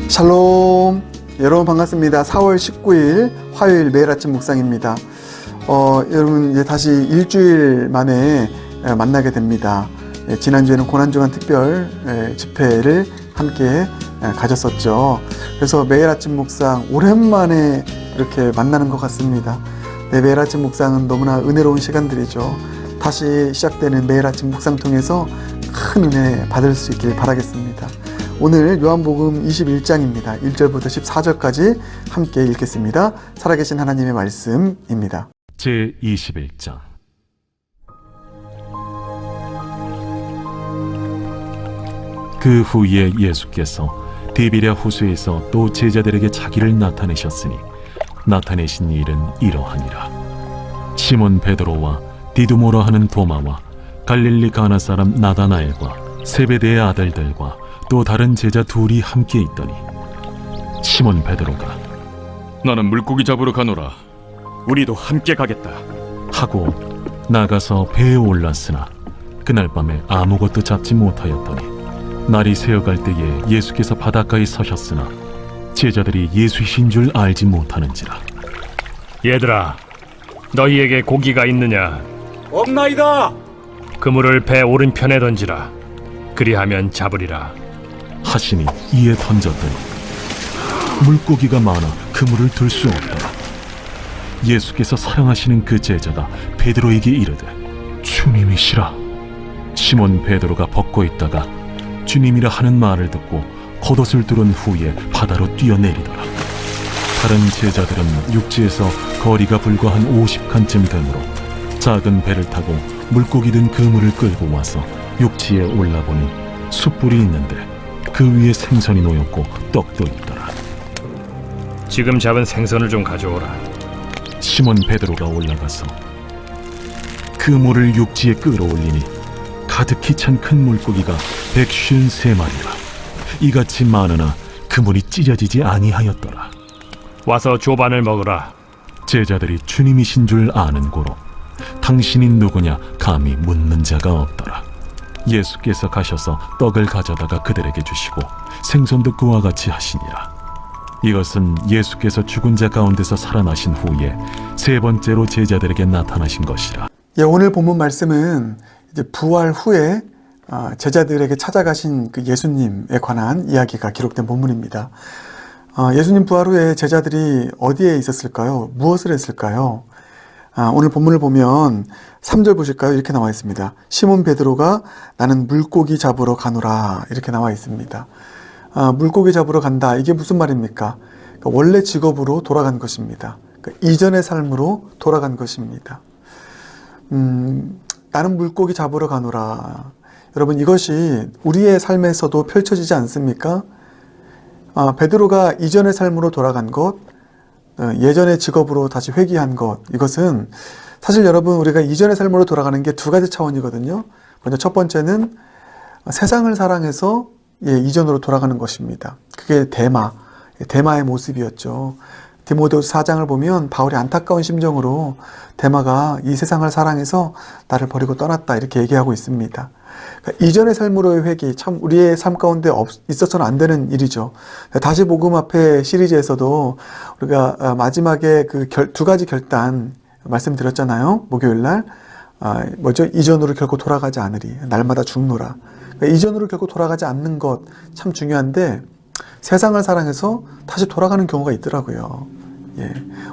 샬롬, 여러분 반갑습니다. 4월 19일 화요일 매일 아침 묵상입니다. 여러분 이제 다시 일주일 만에 만나게 됩니다. 지난주에는 고난주간 특별 집회를 함께 가졌었죠. 그래서 매일 아침 묵상 오랜만에 이렇게 만나는 것 같습니다. 네, 매일 아침 묵상은 너무나 은혜로운 시간들이죠. 다시 시작되는 매일 아침 묵상 통해서 큰 은혜 받을 수 있길 바라겠습니다. 오늘 요한복음 21장입니다. 1절부터 14절까지 함께 읽겠습니다. 살아계신 하나님의 말씀입니다. 제21장. 그 후에 예수께서 디비랴 호수에서 또 제자들에게 자기를 나타내셨으니 나타내신 일은 이러하니라. 시몬 베드로와 디두모라 하는 도마와 갈릴리 가나 사람 나다나엘과 세베대의 아들들과 또 다른 제자 둘이 함께 있더니 시몬 베드로가 나는 물고기 잡으러 가노라. 우리도 함께 가겠다 하고 나가서 배에 올랐으나 그날 밤에 아무것도 잡지 못하였더니 날이 새어갈 때에 예수께서 바닷가에 서셨으나 제자들이 예수이신 줄 알지 못하는지라. 얘들아, 너희에게 고기가 있느냐? 없나이다. 그물을 배 오른편에 던지라. 그리하면 잡으리라 하시니 이에 던졌더니 물고기가 많아 그물을 들 수 없더라. 예수께서 사랑하시는 그 제자가 베드로에게 이르되 주님이시라. 시몬 베드로가 벗고 있다가 주님이라 하는 말을 듣고 겉옷을 두른 후에 바다로 뛰어내리더라. 다른 제자들은 육지에서 거리가 불과 한 50칸쯤 되므로 작은 배를 타고 물고기 든 그물을 끌고 와서 육지에 올라보니 숯불이 있는데 그 위에 생선이 놓였고 떡도 있더라. 지금 잡은 생선을 좀 가져오라. 시몬 베드로가 올라가서 그물을 육지에 끌어올리니 가득히 찬 큰 물고기가 153마리라. 이같이 많으나 그물이 찢어지지 아니하였더라. 와서 조반을 먹으라. 제자들이 주님이신 줄 아는 고로 당신이 누구냐 감히 묻는 자가 없더라. 예수께서 가셔서 떡을 가져다가 그들에게 주시고 생선도 그와 같이 하시니라. 이것은 예수께서 죽은 자 가운데서 살아나신 후에 세 번째로 제자들에게 나타나신 것이라. 오늘 본문 말씀은 이제 부활 후에 제자들에게 찾아가신 그 예수님에 관한 이야기가 기록된 본문입니다. 예수님 부활 후에 제자들이 어디에 있었을까요? 무엇을 했을까요? 오늘 본문을 보면 3절 보실까요? 이렇게 나와 있습니다. 시몬 베드로가 나는 물고기 잡으러 가노라 이렇게 나와 있습니다. 물고기 잡으러 간다, 이게 무슨 말입니까? 그러니까 원래 직업으로 돌아간 것입니다. 그러니까 이전의 삶으로 돌아간 것입니다. 나는 물고기 잡으러 가노라. 여러분, 이것이 우리의 삶에서도 펼쳐지지 않습니까? 베드로가 이전의 삶으로 돌아간 것, 예전의 직업으로 다시 회귀한 것, 이것은 사실 여러분, 우리가 이전의 삶으로 돌아가는 게 두 가지 차원이거든요. 먼저 첫 번째는 세상을 사랑해서 이전으로 돌아가는 것입니다. 그게 데마의 모습이었죠. 디모데후서 4장을 보면 바울이 안타까운 심정으로 데마가 이 세상을 사랑해서 나를 버리고 떠났다 이렇게 얘기하고 있습니다. 그러니까 이전의 삶으로의 회귀, 참 우리의 삶 가운데 있어서는 안 되는 일이죠. 다시 복음 앞에 시리즈에서도 우리가 마지막에 그 두 가지 결단 말씀드렸잖아요. 목요일날 뭐죠? 이전으로 결코 돌아가지 않으리, 날마다 죽노라. 그러니까 이전으로 결코 돌아가지 않는 것 참 중요한데 세상을 사랑해서 다시 돌아가는 경우가 있더라고요.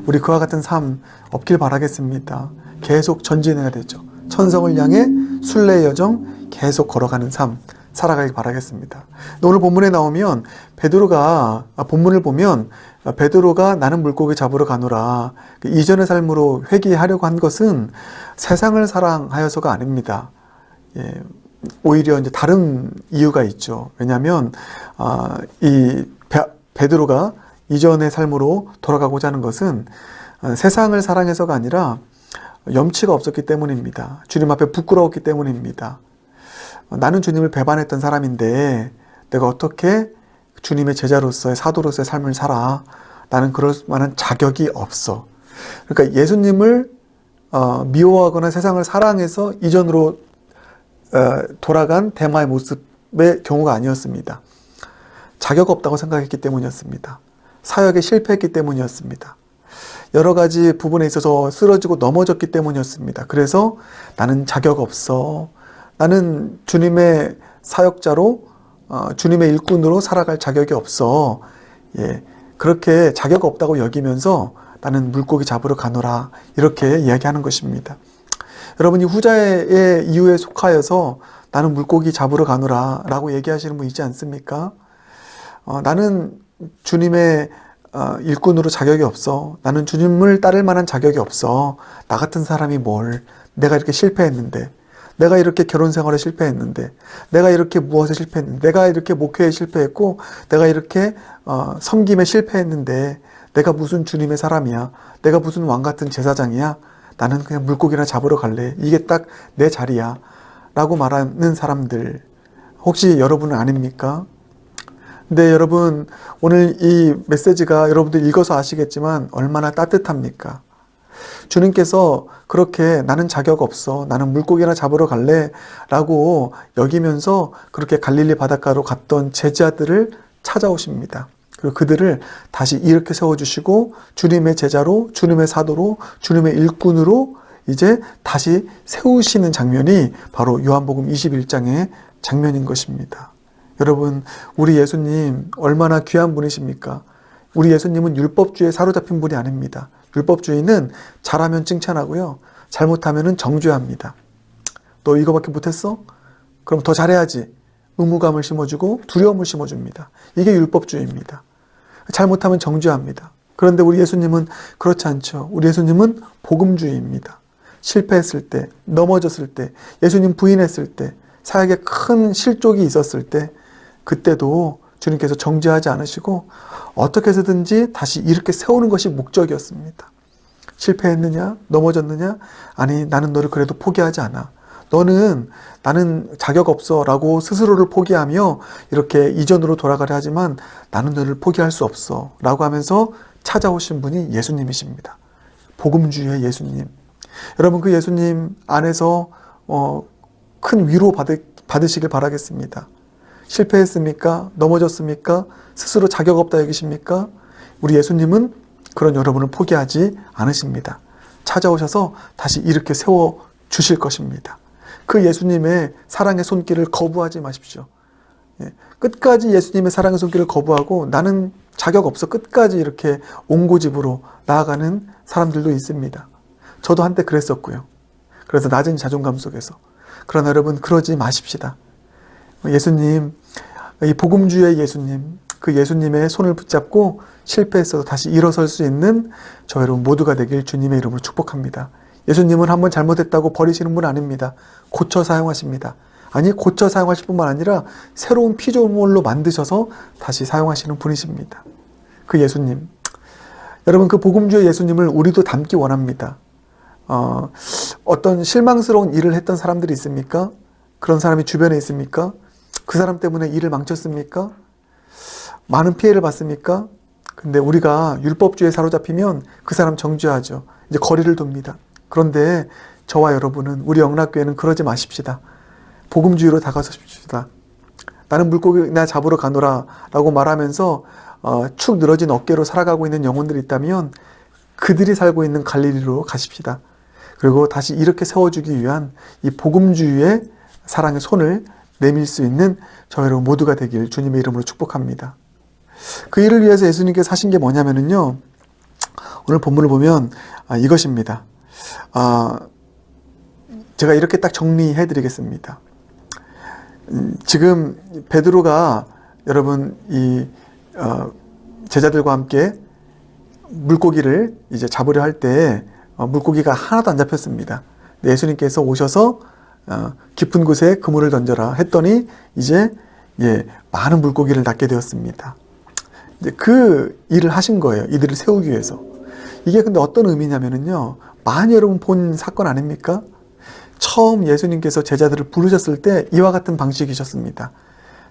우리 그와 같은 삶 없길 바라겠습니다. 계속 전진해야 되죠. 천성을 향해 순례의 여정 계속 걸어가는 삶 살아가길 바라겠습니다. 오늘 본문에 나오면 본문을 보면 베드로가 나는 물고기 잡으러 가노라. 이전의 삶으로 회귀하려고 한 것은 세상을 사랑하여서가 아닙니다. 오히려 이제 다른 이유가 있죠. 왜냐하면 이 베드로가 이전의 삶으로 돌아가고자 하는 것은 세상을 사랑해서가 아니라 염치가 없었기 때문입니다. 주님 앞에 부끄러웠기 때문입니다. 나는 주님을 배반했던 사람인데 내가 어떻게 주님의 제자로서의 사도로서의 삶을 살아? 나는 그럴 만한 자격이 없어. 그러니까 예수님을 미워하거나 세상을 사랑해서 이전으로 돌아간 데마의 모습의 경우가 아니었습니다. 자격 없다고 생각했기 때문이었습니다. 사역에 실패했기 때문이었습니다. 여러 가지 부분에 있어서 쓰러지고 넘어졌기 때문이었습니다. 그래서 나는 자격 없어. 나는 주님의 사역자로 주님의 일꾼으로 살아갈 자격이 없어. 예, 그렇게 자격 없다고 여기면서 나는 물고기 잡으러 가노라 이렇게 이야기하는 것입니다. 여러분이 후자의 이유에 속하여서 나는 물고기 잡으러 가노라 라고 얘기하시는 분 있지 않습니까? 나는 주님의 일꾼으로 자격이 없어. 나는 주님을 따를 만한 자격이 없어. 나 같은 사람이 뭘. 내가 이렇게 실패했는데, 내가 이렇게 결혼 생활에 실패했는데, 내가 이렇게 무엇에 실패했는데, 내가 이렇게 목회에 실패했고, 내가 이렇게 섬김에 실패했는데, 내가 무슨 주님의 사람이야. 내가 무슨 왕 같은 제사장이야. 나는 그냥 물고기나 잡으러 갈래. 이게 딱 내 자리야. 라고 말하는 사람들. 혹시 여러분은 아닙니까? 근데 여러분, 오늘 이 메시지가 여러분들 읽어서 아시겠지만 얼마나 따뜻합니까? 주님께서 그렇게 나는 자격 없어. 나는 물고기나 잡으러 갈래. 라고 여기면서 그렇게 갈릴리 바닷가로 갔던 제자들을 찾아오십니다. 그리고 그들을 다시 이렇게 세워주시고 주님의 제자로, 주님의 사도로, 주님의 일꾼으로 이제 다시 세우시는 장면이 바로 요한복음 21장의 장면인 것입니다. 여러분, 우리 예수님 얼마나 귀한 분이십니까? 우리 예수님은 율법주의에 사로잡힌 분이 아닙니다. 율법주의는 잘하면 칭찬하고요. 잘못하면 정죄합니다. 너 이거밖에 못했어? 그럼 더 잘해야지. 의무감을 심어주고 두려움을 심어줍니다. 이게 율법주의입니다. 잘못하면 정죄합니다. 그런데 우리 예수님은 그렇지 않죠. 우리 예수님은 복음주의입니다. 실패했을 때, 넘어졌을 때, 예수님 부인했을 때, 사역에 큰 실족이 있었을 때, 그때도 주님께서 정죄하지 않으시고 어떻게 해서든지 다시 이렇게 세우는 것이 목적이었습니다. 실패했느냐? 넘어졌느냐? 아니, 나는 너를 그래도 포기하지 않아. 나는 자격 없어 라고 스스로를 포기하며 이렇게 이전으로 돌아가려 하지만 나는 너를 포기할 수 없어 라고 하면서 찾아오신 분이 예수님이십니다. 복음주의의 예수님. 여러분, 그 예수님 안에서 큰 위로 받으시길 바라겠습니다. 실패했습니까? 넘어졌습니까? 스스로 자격 없다 여기십니까? 우리 예수님은 그런 여러분을 포기하지 않으십니다. 찾아오셔서 다시 이렇게 세워주실 것입니다. 그 예수님의 사랑의 손길을 거부하지 마십시오. 끝까지 예수님의 사랑의 손길을 거부하고 나는 자격 없어 끝까지 이렇게 옹고집으로 나아가는 사람들도 있습니다. 저도 한때 그랬었고요. 그래서 낮은 자존감 속에서. 그러나 여러분, 그러지 마십시다. 예수님, 이 복음주의의 예수님, 그 예수님의 손을 붙잡고 실패했어도 다시 일어설 수 있는 저 여러분 모두가 되길 주님의 이름으로 축복합니다. 예수님은 한번 잘못했다고 버리시는 분 아닙니다. 고쳐 사용하십니다. 아니, 고쳐 사용하실 뿐만 아니라 새로운 피조물로 만드셔서 다시 사용하시는 분이십니다. 그 예수님. 여러분, 그 복음주의 예수님을 우리도 닮기 원합니다. 어떤 실망스러운 일을 했던 사람들이 있습니까? 그런 사람이 주변에 있습니까? 그 사람 때문에 일을 망쳤습니까? 많은 피해를 봤습니까? 근데 우리가 율법주의에 사로잡히면 그 사람 정죄하죠. 이제 거리를 둡니다. 그런데 저와 여러분은, 우리 영락교회는 그러지 마십시다. 복음주의로 다가서십시다. 나는 물고기나 잡으러 가노라 라고 말하면서 축 늘어진 어깨로 살아가고 있는 영혼들이 있다면 그들이 살고 있는 갈릴리로 가십시다. 그리고 다시 이렇게 세워주기 위한 이 복음주의의 사랑의 손을 내밀 수 있는 저 여러분 모두가 되길 주님의 이름으로 축복합니다. 그 일을 위해서 예수님께서 하신 게 뭐냐면요, 오늘 본문을 보면 이것입니다. 제가 이렇게 딱 정리해 드리겠습니다. 지금 베드로가 여러분 이 제자들과 함께 물고기를 이제 잡으려 할 때 물고기가 하나도 안 잡혔습니다. 예수님께서 오셔서 깊은 곳에 그물을 던져라 했더니 이제 많은 물고기를 낚게 되었습니다. 이제 그 일을 하신 거예요. 이들을 세우기 위해서. 이게 근데 어떤 의미냐면요, 많이 여러분 본 사건 아닙니까? 처음 예수님께서 제자들을 부르셨을 때 이와 같은 방식이셨습니다.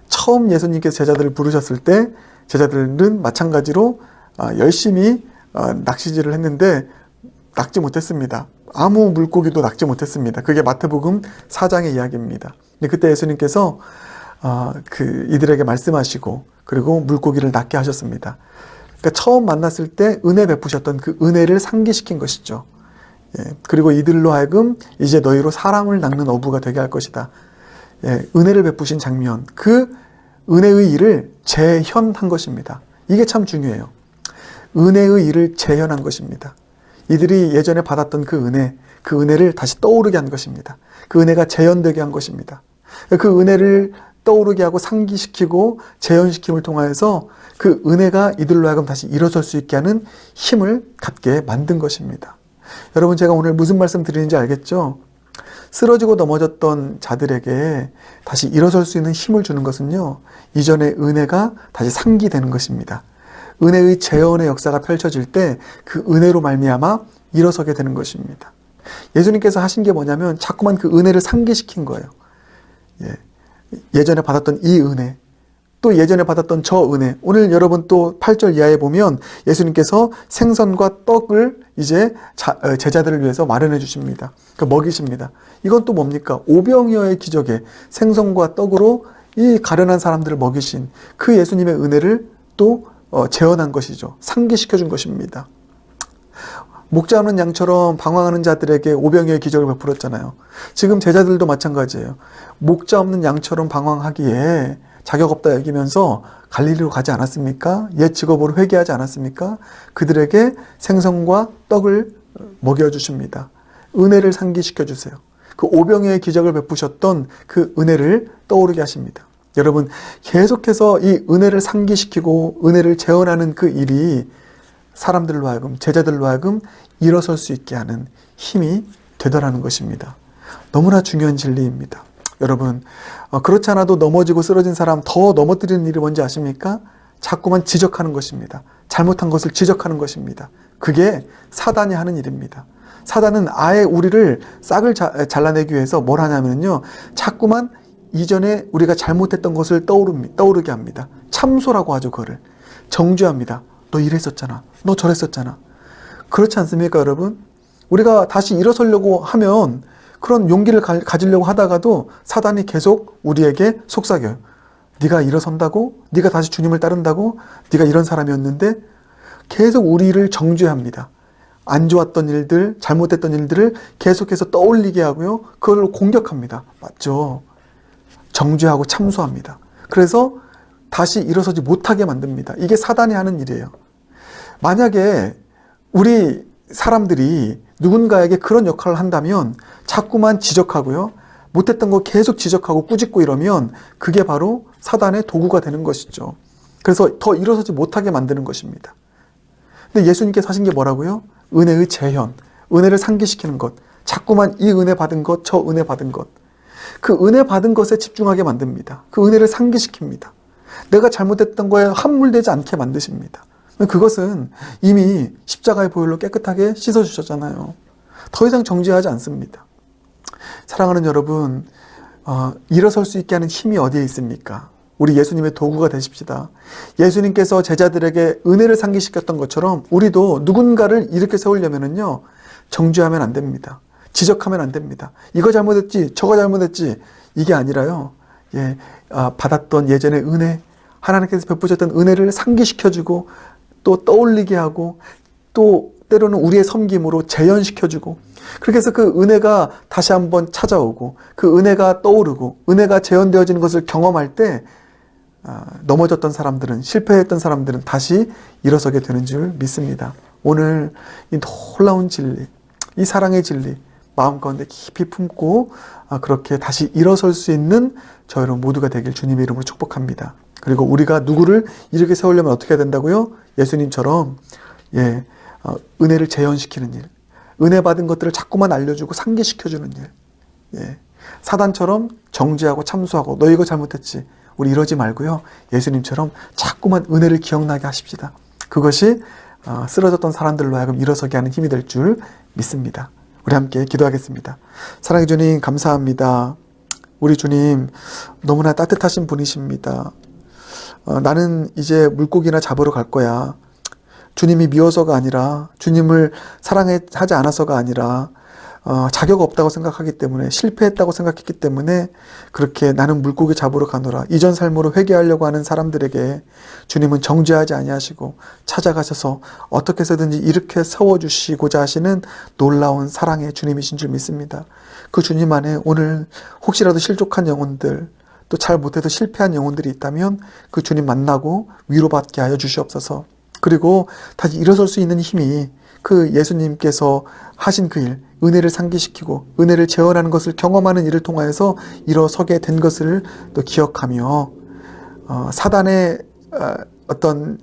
처음 예수님께서 제자들을 부르셨을 때 제자들은 마찬가지로 열심히 낚시질을 했는데 낚지 못했습니다. 아무 물고기도 낚지 못했습니다. 그게 마태복음 4장의 이야기입니다. 그때 예수님께서 이들에게 말씀하시고 그리고 물고기를 낫게 하셨습니다. 그러니까 처음 만났을 때 은혜 베푸셨던 그 은혜를 상기시킨 것이죠. 예, 그리고 이들로 하여금 이제 너희로 사람을 낚는 어부가 되게 할 것이다. 예, 은혜를 베푸신 장면, 그 은혜의 일을 재현한 것입니다. 이게 참 중요해요. 은혜의 일을 재현한 것입니다. 이들이 예전에 받았던 그 은혜를 다시 떠오르게 한 것입니다. 그 은혜가 재현되게 한 것입니다. 그 은혜를 떠오르게 하고 상기시키고 재현시킴을 통하여서 그 은혜가 이들로 하여금 다시 일어설 수 있게 하는 힘을 갖게 만든 것입니다. 여러분, 제가 오늘 무슨 말씀 드리는지 알겠죠? 쓰러지고 넘어졌던 자들에게 다시 일어설 수 있는 힘을 주는 것은요, 이전의 은혜가 다시 상기되는 것입니다. 은혜의 재현의 역사가 펼쳐질 때 그 은혜로 말미암아 일어서게 되는 것입니다. 예수님께서 하신 게 뭐냐면 자꾸만 그 은혜를 상기시킨 거예요. 예전에 받았던 이 은혜, 또 예전에 받았던 저 은혜. 오늘 여러분 또 8절 이하에 보면 예수님께서 생선과 떡을 이제 제자들을 위해서 마련해 주십니다. 그러니까 먹이십니다. 이건 또 뭡니까? 오병이어의 기적에 생선과 떡으로 이 가련한 사람들을 먹이신 그 예수님의 은혜를 또 재현한 것이죠. 상기시켜 준 것입니다. 목자 없는 양처럼 방황하는 자들에게 오병이어의 기적을 베풀었잖아요. 지금 제자들도 마찬가지예요. 목자 없는 양처럼 방황하기에 자격 없다 여기면서 갈릴리로 가지 않았습니까? 옛 직업으로 회개하지 않았습니까? 그들에게 생선과 떡을 먹여주십니다. 은혜를 상기시켜 주세요. 그 오병이어의 기적을 베푸셨던 그 은혜를 떠오르게 하십니다. 여러분, 계속해서 이 은혜를 상기시키고 은혜를 재현하는 그 일이 사람들로 하여금, 제자들로 하여금 일어설 수 있게 하는 힘이 되더라는 것입니다. 너무나 중요한 진리입니다. 여러분, 그렇지 않아도 넘어지고 쓰러진 사람 더 넘어뜨리는 일이 뭔지 아십니까? 자꾸만 지적하는 것입니다. 잘못한 것을 지적하는 것입니다. 그게 사단이 하는 일입니다. 사단은 아예 우리를 싹을 잘라내기 위해서 뭘 하냐면요, 자꾸만 이전에 우리가 잘못했던 것을 떠오르게 합니다. 참소라고 하죠. 그거를 정죄합니다. 너 이랬었잖아. 너 저랬었잖아. 그렇지 않습니까, 여러분? 우리가 다시 일어서려고 하면 그런 용기를 가지려고 하다가도 사단이 계속 우리에게 속삭여요. 네가 일어선다고? 네가 다시 주님을 따른다고? 네가 이런 사람이었는데? 계속 우리를 정죄합니다. 안 좋았던 일들, 잘못했던 일들을 계속해서 떠올리게 하고요. 그걸로 공격합니다. 맞죠? 정죄하고 참소합니다. 그래서 다시 일어서지 못하게 만듭니다. 이게 사단이 하는 일이에요. 만약에 우리 사람들이 누군가에게 그런 역할을 한다면 자꾸만 지적하고요. 못했던 거 계속 지적하고 꾸짖고 이러면 그게 바로 사단의 도구가 되는 것이죠. 그래서 더 일어서지 못하게 만드는 것입니다. 근데 예수님께서 하신 게 뭐라고요? 은혜의 재현, 은혜를 상기시키는 것, 자꾸만 이 은혜 받은 것, 저 은혜 받은 것, 그 은혜 받은 것에 집중하게 만듭니다. 그 은혜를 상기시킵니다. 내가 잘못했던 거에 함몰되지 않게 만드십니다. 그것은 이미 십자가의 보혈로 깨끗하게 씻어주셨잖아요. 더 이상 정죄하지 않습니다. 사랑하는 여러분, 일어설 수 있게 하는 힘이 어디에 있습니까? 우리 예수님의 도구가 되십시다. 예수님께서 제자들에게 은혜를 상기시켰던 것처럼 우리도 누군가를 이렇게 세우려면요, 정죄하면 안 됩니다. 지적하면 안 됩니다. 이거 잘못했지, 저거 잘못했지, 이게 아니라요. 받았던 예전의 은혜, 하나님께서 베푸셨던 은혜를 상기시켜주고 또 떠올리게 하고 또 때로는 우리의 섬김으로 재현시켜주고, 그렇게 해서 그 은혜가 다시 한번 찾아오고 그 은혜가 떠오르고 은혜가 재현되어지는 것을 경험할 때 넘어졌던 사람들은, 실패했던 사람들은 다시 일어서게 되는 줄 믿습니다. 오늘 이 놀라운 진리, 이 사랑의 진리 마음 가운데 깊이 품고 그렇게 다시 일어설 수 있는 저 여러분 모두가 되길 주님의 이름으로 축복합니다. 그리고 우리가 누구를 이렇게 세우려면 어떻게 해야 된다고요? 예수님처럼 은혜를 재현시키는 일, 은혜 받은 것들을 자꾸만 알려주고 상기시켜주는 일, 사단처럼 정죄하고 참소하고 너 이거 잘못했지, 우리 이러지 말고요, 예수님처럼 자꾸만 은혜를 기억나게 하십시다. 그것이 쓰러졌던 사람들로 하여금 일어서게 하는 힘이 될 줄 믿습니다. 우리 함께 기도하겠습니다. 사랑해 주님, 감사합니다. 우리 주님 너무나 따뜻하신 분이십니다. 나는 이제 물고기나 잡으러 갈 거야. 주님이 미워서가 아니라, 주님을 사랑하지 않아서가 아니라 자격 없다고 생각하기 때문에, 실패했다고 생각했기 때문에 그렇게 나는 물고기 잡으러 가노라 이전 삶으로 회개하려고 하는 사람들에게 주님은 정죄하지 아니하시고 찾아가셔서 어떻게 해서든지 이렇게 세워주시고자 하시는 놀라운 사랑의 주님이신 줄 믿습니다. 그 주님 안에 오늘 혹시라도 실족한 영혼들, 또 잘 못해서 실패한 영혼들이 있다면 그 주님 만나고 위로받게 하여 주시옵소서. 그리고 다시 일어설 수 있는 힘이 그 예수님께서 하신 그 일, 은혜를 상기시키고 은혜를 재현하는 것을 경험하는 일을 통하여서 일어서게 된 것을 또 기억하며 사단의 어떤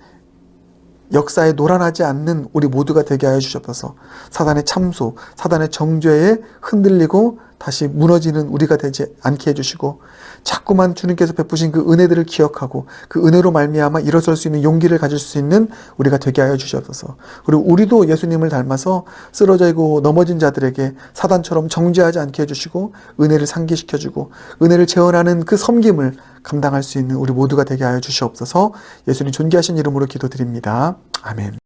역사에 노란하지 않는 우리 모두가 되게 하여 주시옵소서. 사단의 참소, 사단의 정죄에 흔들리고 다시 무너지는 우리가 되지 않게 해주시고, 자꾸만 주님께서 베푸신 그 은혜들을 기억하고 그 은혜로 말미암아 일어설 수 있는 용기를 가질 수 있는 우리가 되게 하여 주시옵소서. 그리고 우리도 예수님을 닮아서 쓰러져 있고 넘어진 자들에게 사단처럼 정죄하지 않게 해주시고 은혜를 상기시켜주고 은혜를 재현하는 그 섬김을 감당할 수 있는 우리 모두가 되게 하여 주시옵소서. 예수님 존귀하신 이름으로 기도드립니다. 아멘.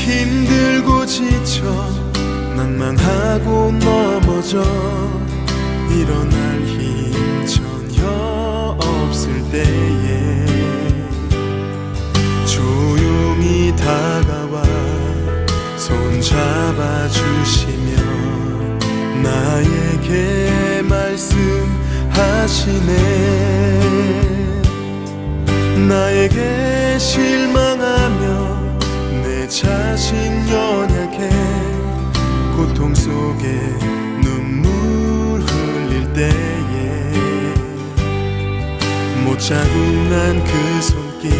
힘들고 지쳐 난망하고 넘어져 일어날 힘 전혀 없을 때에 조용히 다가와 손 잡아주시며 나에게 말씀하시네. 나에게 실망하며 내 자신 연약해 고통 속에 눈물 흘릴 때에 못 잡은 난 그 손길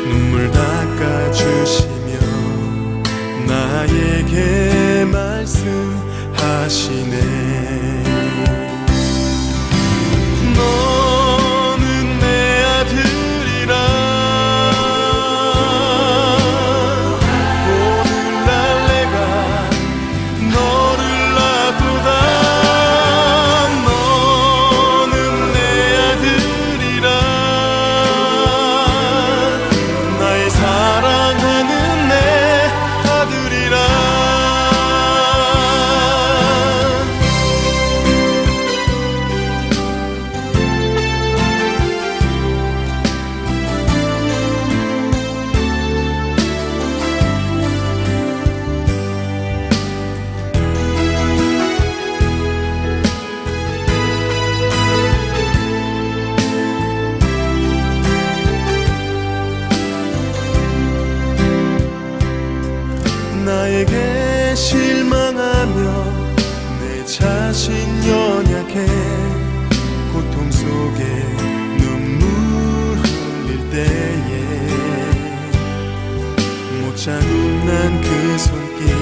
눈물 닦아주시며 나에게 말씀하시네. 너는 내 아들이라 나에게 실망하며 내 자신 연약해 고통 속에 눈물 흘릴 때에 못 잡은 난 그 손길